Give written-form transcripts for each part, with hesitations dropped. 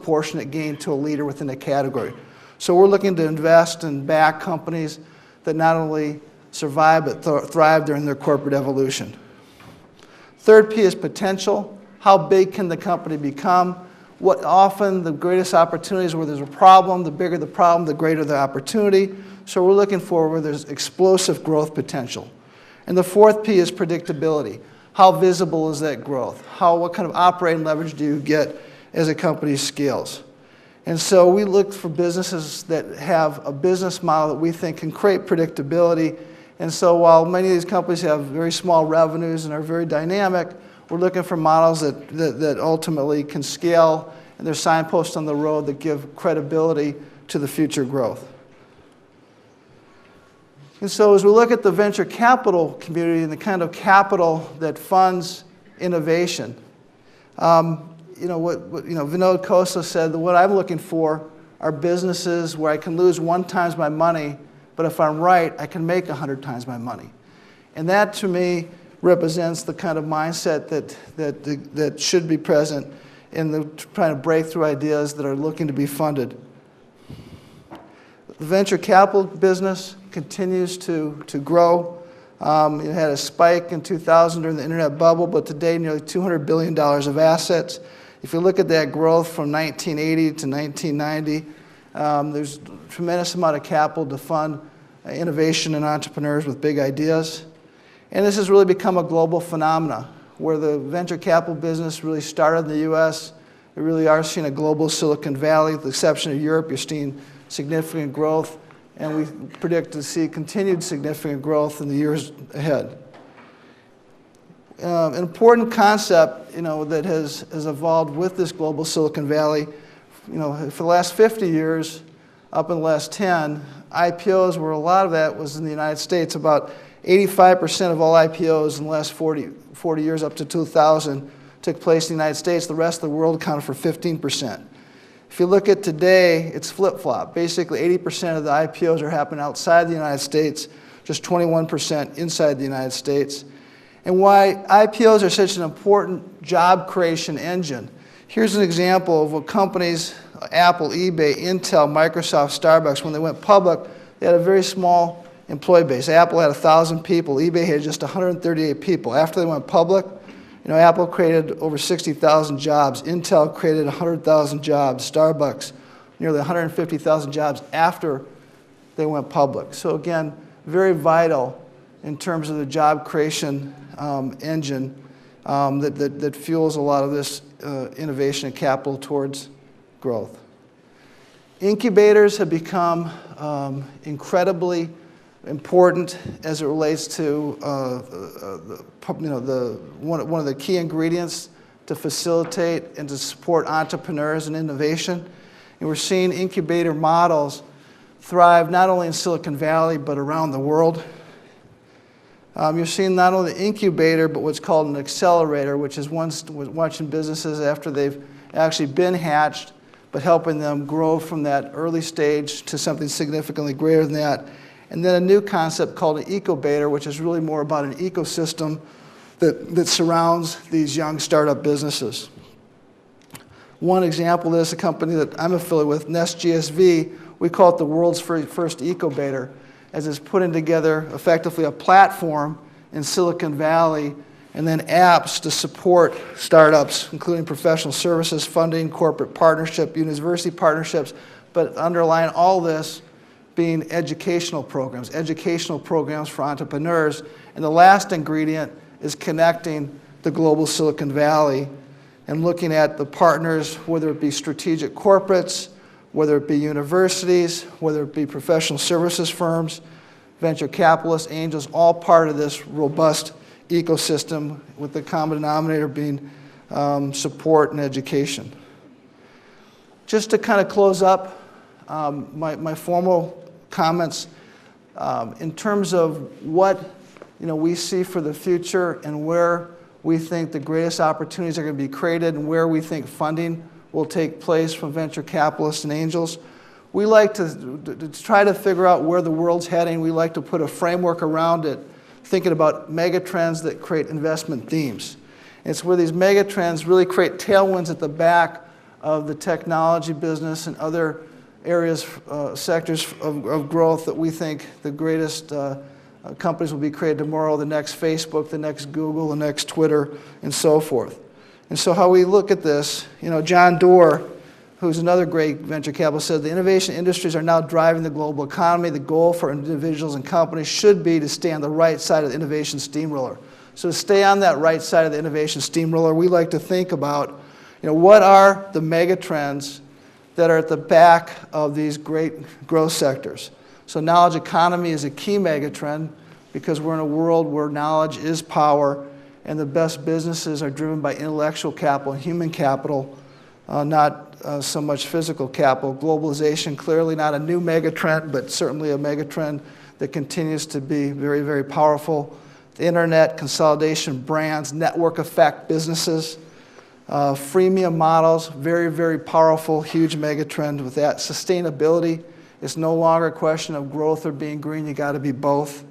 disproportionate gain to a leader within a category. So we're looking to invest and back companies that not only survive but thrive during their corporate evolution. Third P is potential. How big can the company become? What often the greatest opportunities where there's a problem, the bigger the problem, the greater the opportunity. So we're looking for where there's explosive growth potential. And the fourth P is predictability. How visible is that growth? What kind of operating leverage do you get as a company scales? And so we look for businesses that have a business model that we think can create predictability. And so while many of these companies have very small revenues and are very dynamic, we're looking for models that ultimately can scale, and there's signposts on the road that give credibility to the future growth. And so as we look at the venture capital community and the kind of capital that funds innovation, Vinod Khosla said that what I'm looking for are businesses where I can lose 1 time my money, but if I'm right, I can make 100 times my money. And that, to me, represents the kind of mindset that should be present in trying to break through ideas that are looking to be funded. The venture capital business continues to grow. It had a spike in 2000 during the internet bubble, but today nearly $200 billion of assets. If you look at that growth from 1980 to 1990, there's a tremendous amount of capital to fund innovation and entrepreneurs with big ideas. And this has really become a global phenomenon, where the venture capital business really started in the US. We really are seeing a global Silicon Valley. With the exception of Europe, you're seeing significant growth, and we predict to see continued significant growth in the years ahead. An important concept, that has evolved with this global Silicon Valley, for the last 50 years, up in the last 10, IPOs, where a lot of that was in the United States. About 85% of all IPOs in the last 40 years up to 2000 took place in the United States. The rest of the world accounted for 15%. If you look at today, it's flip-flop. Basically, 80% of the IPOs are happening outside the United States, just 21% inside the United States. And why IPOs are such an important job creation engine. Here's an example of what companies, Apple, eBay, Intel, Microsoft, Starbucks, when they went public, they had a very small employee base. Apple had 1,000 people. eBay had just 138 people. After they went public, Apple created over 60,000 jobs. Intel created 100,000 jobs. Starbucks, nearly 150,000 jobs after they went public. So again, very vital in terms of the job creation engine that fuels a lot of this innovation and capital towards growth. Incubators have become incredibly important as it relates to one of the key ingredients to facilitate and to support entrepreneurs and innovation. And we're seeing incubator models thrive not only in Silicon Valley but around the world. You're seeing not only the incubator but what's called an accelerator, which is watching businesses after they've actually been hatched, but helping them grow from that early stage to something significantly greater than that. And then a new concept called an ecobator, which is really more about an ecosystem that surrounds these young startup businesses. One example is a company that I'm affiliated with, Nest GSV. We call it the world's first ecobator, as it's putting together effectively a platform in Silicon Valley and then apps to support startups, including professional services, funding, corporate partnership, university partnerships, but underlying all this being educational programs for entrepreneurs. And the last ingredient is connecting the global Silicon Valley and looking at the partners, whether it be strategic corporates, whether it be universities, whether it be professional services firms, venture capitalists, angels, all part of this robust ecosystem with the common denominator being support and education. Just to kind of close up my formal comments, in terms of what we see for the future and where we think the greatest opportunities are going to be created and where we think funding will take place from venture capitalists and angels. We like to try to figure out where the world's heading. We like to put a framework around it, thinking about megatrends that create investment themes. It's where these megatrends really create tailwinds at the back of the technology business and other areas, sectors of growth that we think the greatest companies will be created tomorrow, the next Facebook, the next Google, the next Twitter, and so forth. And so how we look at this, John Doerr, who's another great venture capitalist, said the innovation industries are now driving the global economy. The goal for individuals and companies should be to stay on the right side of the innovation steamroller. So to stay on that right side of the innovation steamroller, we like to think about, what are the mega trends that are at the back of these great growth sectors. So knowledge economy is a key mega trend because we're in a world where knowledge is power and the best businesses are driven by intellectual capital and human capital, not so much physical capital. Globalization, clearly not a new mega trend, but certainly a mega trend that continues to be very, very powerful. The internet, consolidation, brands, network effect businesses. Freemium models, very, very powerful, huge mega trend with that. Sustainability is no longer a question of growth or being green, you got to be both.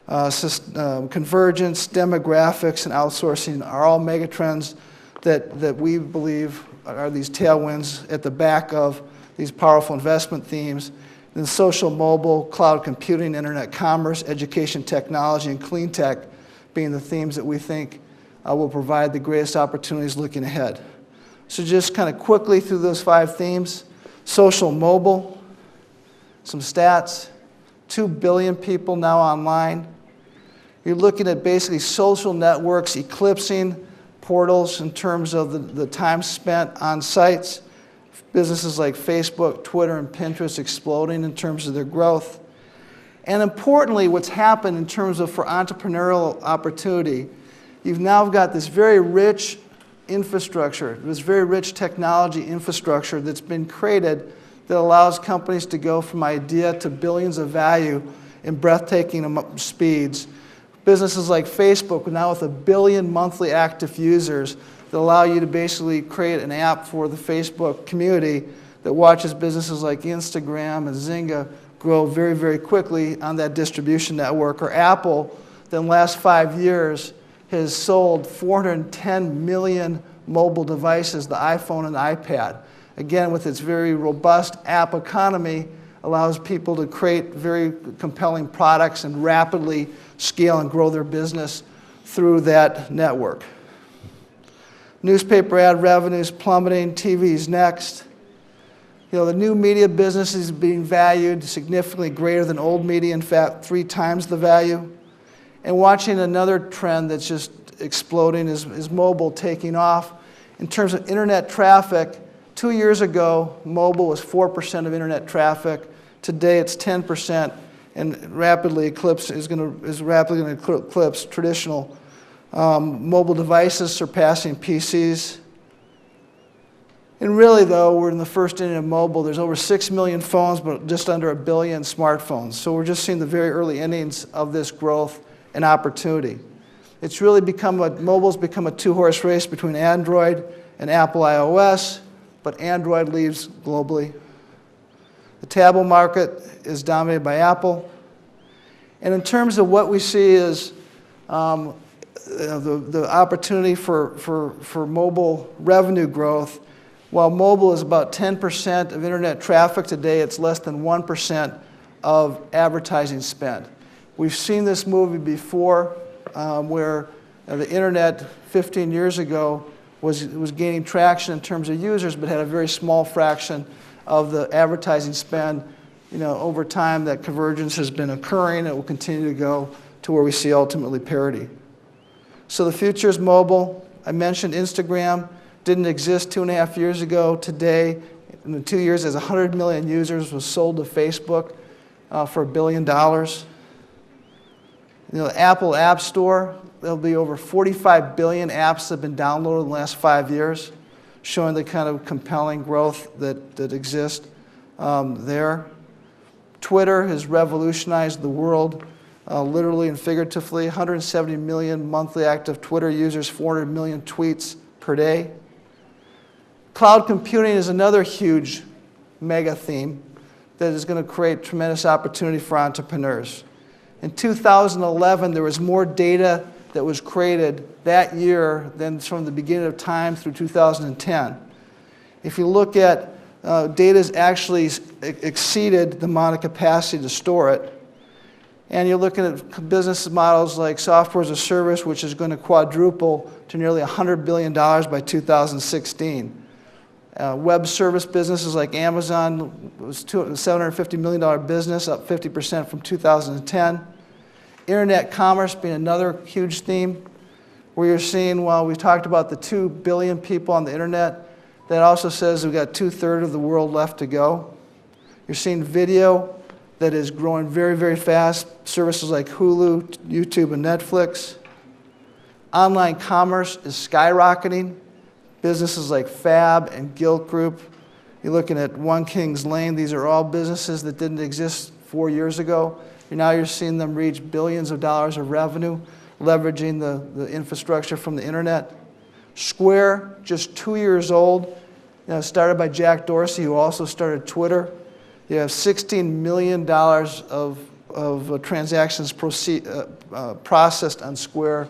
Convergence, demographics, and outsourcing are all mega trends that we believe are these tailwinds at the back of these powerful investment themes. Then social, mobile, cloud computing, internet commerce, education technology, and clean tech being the themes that we think will provide the greatest opportunities looking ahead. So just kind of quickly through those 5 themes. Social, mobile, some stats, 2 billion people now online. You're looking at basically social networks eclipsing portals in terms of the time spent on sites. Businesses like Facebook, Twitter, and Pinterest exploding in terms of their growth. And importantly, what's happened in terms of for entrepreneurial opportunity, you've now got this very rich infrastructure, this very rich technology infrastructure that's been created that allows companies to go from idea to billions of value in breathtaking speeds. Businesses like Facebook, now with 1 billion monthly active users, that allow you to basically create an app for the Facebook community that watches businesses like Instagram and Zynga grow very, very quickly on that distribution network. Or Apple, that in the last 5 years, has sold 410 million mobile devices, the iPhone and the iPad. Again, with its very robust app economy, allows people to create very compelling products and rapidly scale and grow their business through that network. Newspaper ad revenues plummeting, TV's next. The new media business is being valued significantly greater than old media, in fact, 3 times the value. And watching another trend that's just exploding is mobile taking off. In terms of internet traffic, 2 years ago, mobile was 4% of internet traffic. Today, it's 10%, and is rapidly going to eclipse traditional mobile devices, surpassing PCs. And really, though, we're in the first inning of mobile. There's over 6 million phones, but just under 1 billion smartphones. So we're just seeing the very early innings of this growth and opportunity. It's really mobile's become a 2-horse race between Android and Apple iOS, but Android leads globally. The tablet market is dominated by Apple. And in terms of what we see is the opportunity for mobile revenue growth, while mobile is about 10% of internet traffic today, it's less than 1% of advertising spend. We've seen this movie before where the internet 15 years ago was gaining traction in terms of users, but had a very small fraction of the advertising spend. Over time, that convergence has been occurring. It will continue to go to where we see ultimately parity. So the future is mobile. I mentioned Instagram. Didn't exist 2.5 years ago. Today, in 2 years, has 100 million users, was sold to Facebook for $1 billion. The Apple App Store, there'll be over 45 billion apps that have been downloaded in the last 5 years, showing the kind of compelling growth that exists there. Twitter has revolutionized the world, literally and figuratively. 170 million monthly active Twitter users, 400 million tweets per day. Cloud computing is another huge mega theme that is going to create tremendous opportunity for entrepreneurs. In 2011, there was more data that was created that year than from the beginning of time through 2010. If you look at data's actually exceeded the amount of capacity to store it. And you're looking at business models like software as a service, which is going to quadruple to nearly $100 billion by 2016. Web service businesses like Amazon was a $750 million business, up 50% from 2010. Internet commerce being another huge theme, where you're seeing, while we talked about the 2 billion people on the internet, that also says we've got 2/3 of the world left to go. You're seeing video that is growing very, very fast, services like Hulu, YouTube, and Netflix. Online commerce is skyrocketing. Businesses like Fab and Gilt Group. You're looking at One Kings Lane. These are all businesses that didn't exist 4 years ago. Now you're seeing them reach billions of dollars of revenue, leveraging the infrastructure from the internet. Square, just 2 years old, started by Jack Dorsey, who also started Twitter. You have $16 million of transactions processed on Square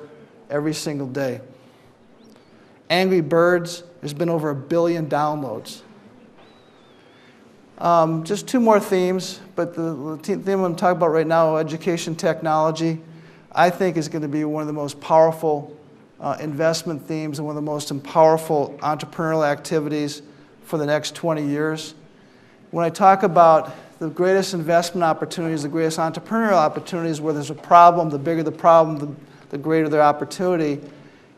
every single day. Angry Birds, there's been over 1 billion downloads. Just 2 more themes, but the theme I'm going to talk about right now, education technology, I think is going to be one of the most powerful investment themes and one of the most powerful entrepreneurial activities for the next 20 years. When I talk about the greatest investment opportunities, the greatest entrepreneurial opportunities, where there's a problem, the bigger the problem, the greater their opportunity.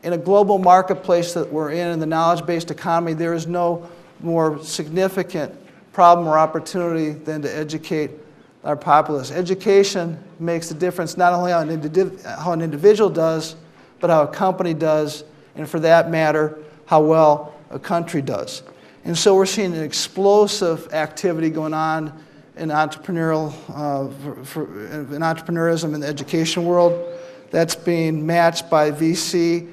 In a global marketplace that we're in the knowledge-based economy, there is no more significant problem or opportunity than to educate our populace. Education makes the difference not only on how an individual does, but how a company does, and for that matter, how well a country does. And so we're seeing an explosive activity going on in entrepreneurism in the education world. That's being matched by VC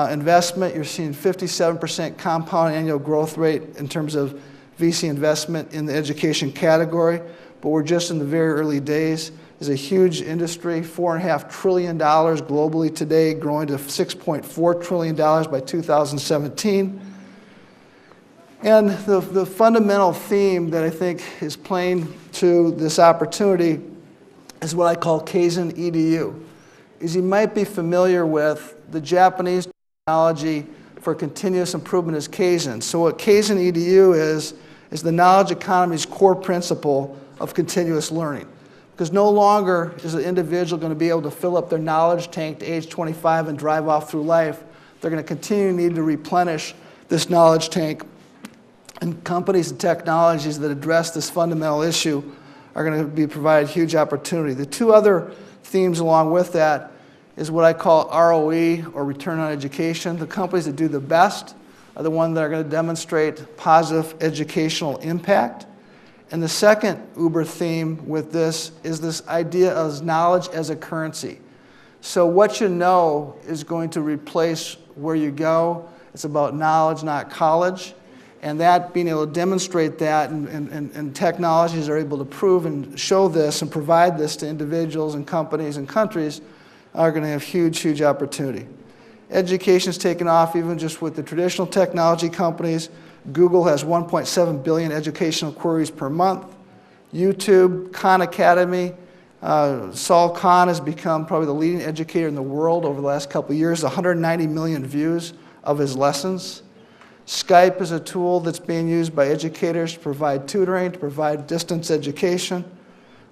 investment. You're seeing 57% compound annual growth rate in terms of VC investment in the education category, but we're just in the very early days. It's a huge industry, $4.5 trillion globally today, growing to $6.4 trillion by 2017. And the fundamental theme that I think is playing to this opportunity is what I call Kaizen EDU. As you might be familiar with, the Japanese technology for continuous improvement is Kaizen. So what Kaizen EDU is the knowledge economy's core principle of continuous learning. Because no longer is an individual going to be able to fill up their knowledge tank to age 25 and drive off through life. They're going to continue to need to replenish this knowledge tank. And companies and technologies that address this fundamental issue are going to provide huge opportunity. The 2 other themes along with that is what I call ROE, or return on education. The companies that do the best are the ones that are going to demonstrate positive educational impact. And the second uber theme with this is this idea of knowledge as a currency. So what you know is going to replace where you go. It's about knowledge, not college. And that, being able to demonstrate that, and technologies are able to prove and show this and provide this to individuals and companies and countries, are going to have huge, huge opportunity. Education's taken off even just with the traditional technology companies. Google has 1.7 billion educational queries per month. YouTube, Khan Academy, Saul Khan has become probably the leading educator in the world over the last couple of years, 190 million views of his lessons. Skype is a tool that's being used by educators to provide tutoring, to provide distance education.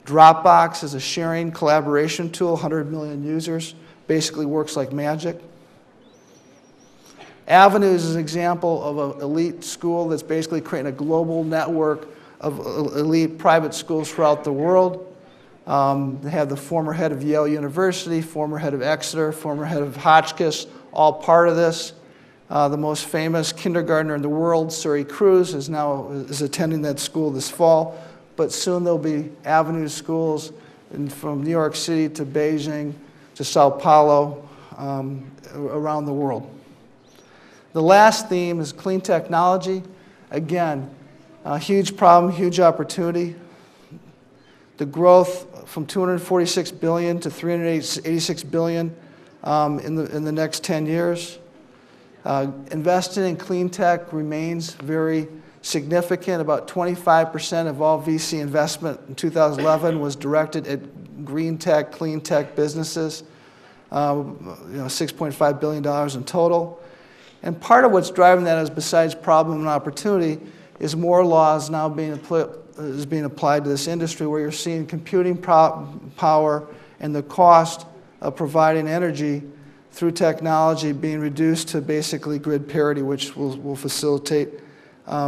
Dropbox is a sharing collaboration tool, 100 million users, basically works like magic. Avenues is an example of an elite school that's basically creating a global network of elite private schools throughout the world. They have the former head of Yale University, former head of Exeter, former head of Hotchkiss, all part of this. The most famous kindergartner in the world, Suri Cruz, is attending that school this fall. But soon there'll be Avenue schools from New York City to Beijing to Sao Paulo, around the world. The last theme is clean technology. Again, a huge problem, huge opportunity. The growth from 246 billion to 386 billion in the next 10 years. Investing in clean tech remains very significant. About 25% of all VC investment in 2011 was directed at green tech, clean tech businesses. $6.5 billion in total. And part of what's driving that is, besides problem and opportunity, is more laws now being applied to this industry, where you're seeing computing power and the cost of providing energy through technology being reduced to basically grid parity, which will facilitate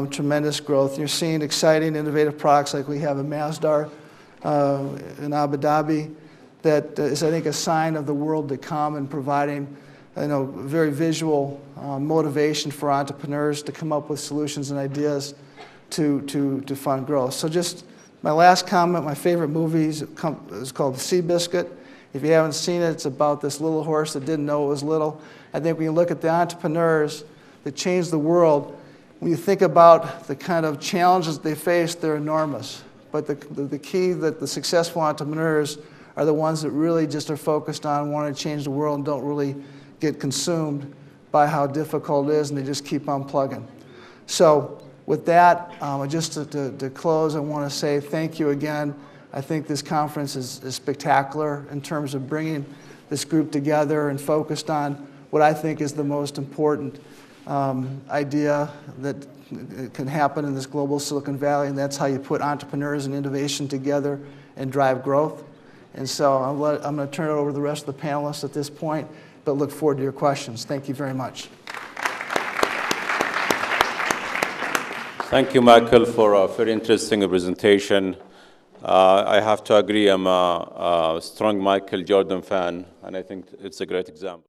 tremendous growth. You're seeing exciting, innovative products like we have in Masdar in Abu Dhabi, that is, I think, a sign of the world to come, and providing, very visual motivation for entrepreneurs to come up with solutions and ideas to fund growth. So just my last comment, my favorite movie is called Seabiscuit. If you haven't seen it, it's about this little horse that didn't know it was little. I think when you look at the entrepreneurs that changed the world, when you think about the kind of challenges they face, they're enormous. But the key that the successful entrepreneurs are the ones that really just are focused on wanting to change the world and don't really get consumed by how difficult it is, and they just keep on plugging. So with that, just to close, I want to say thank you again. I think this conference is spectacular in terms of bringing this group together and focused on what I think is the most important idea that can happen in this global Silicon Valley, and that's how you put entrepreneurs and innovation together and drive growth. And so I'm going to turn it over to the rest of the panelists at this point, but look forward to your questions. Thank you very much. Thank you, Michael, for a very interesting presentation. I have to agree, I'm a strong Michael Jordan fan, and I think it's a great example.